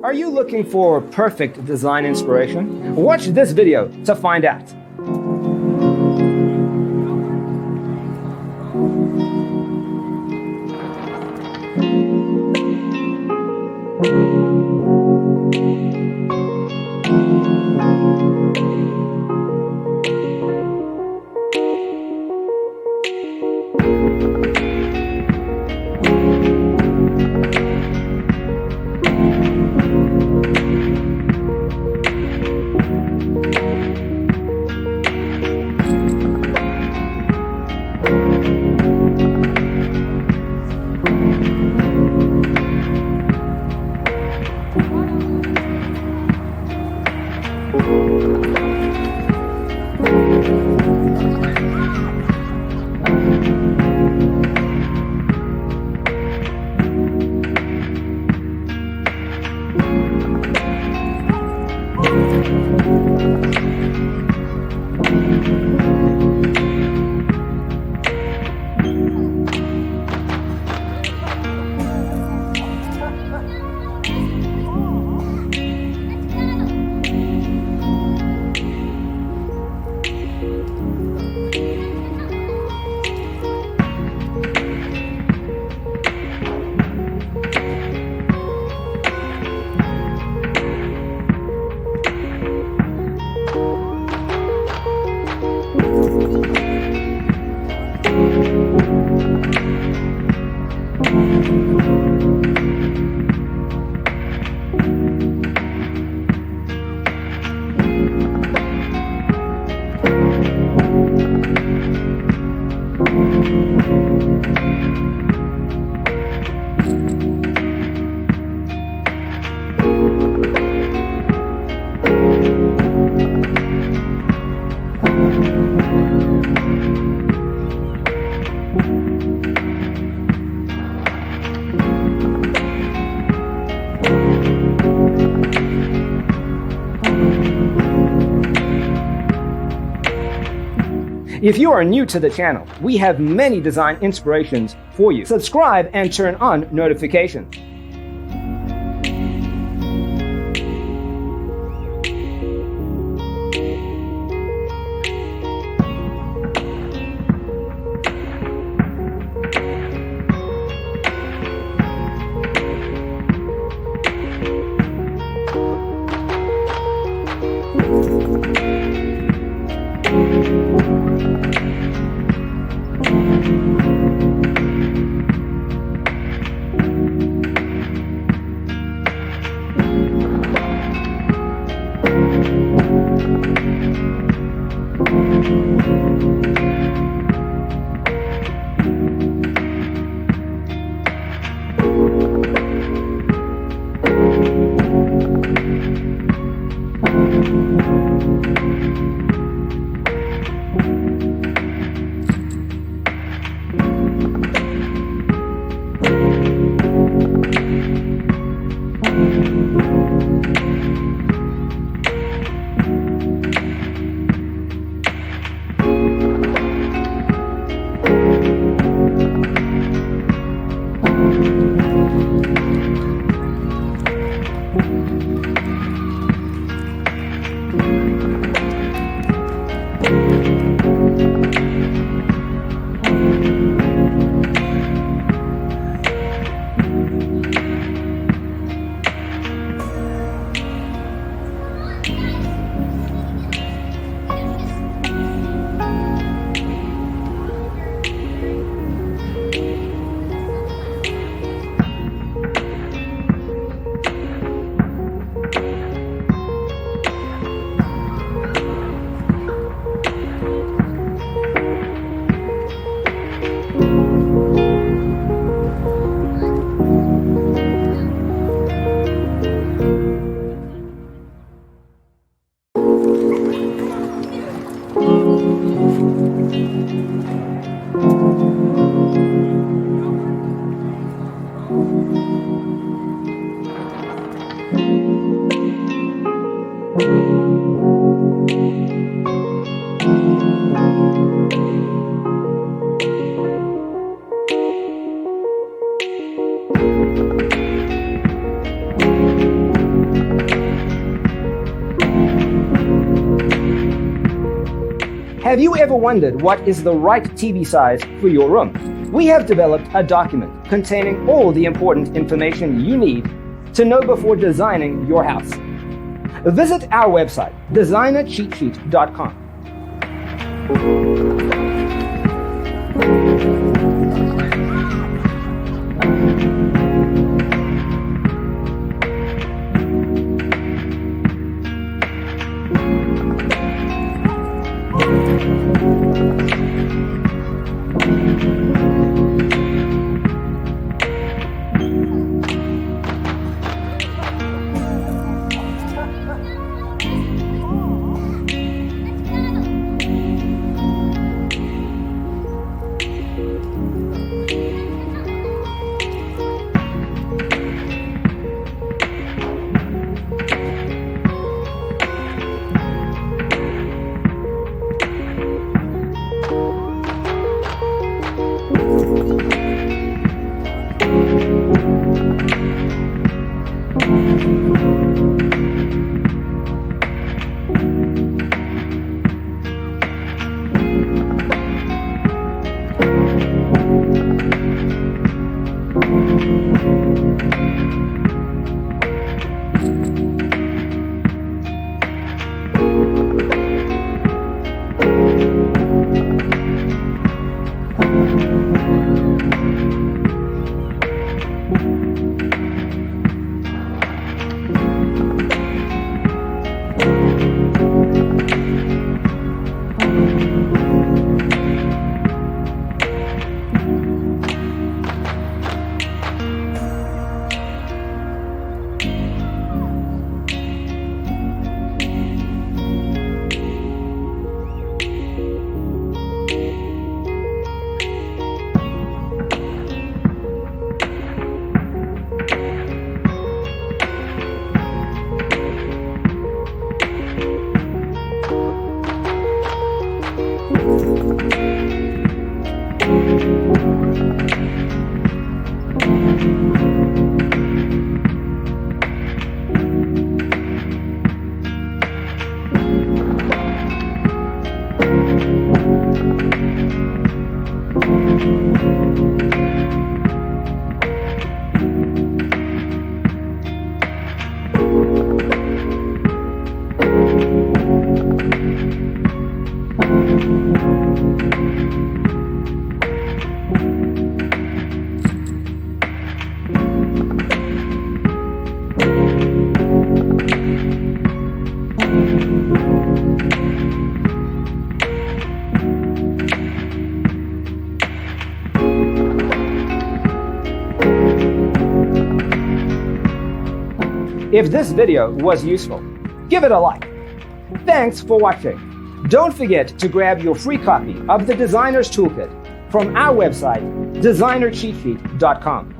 Are you looking for perfect design inspiration? Watch this video to find out. If you are new to the channel, we have many design inspirations for you. Subscribe and turn on notifications. Have you ever wondered what is the right TV size for your room? We have developed a document containing all the important information you need to know before designing your house. Visit our website, designercheatsheet.com. If this video was useful, give it a like. Thanks for watching. Don't forget to grab your free copy of the Designer's Toolkit from our website, designercheatsheet.com.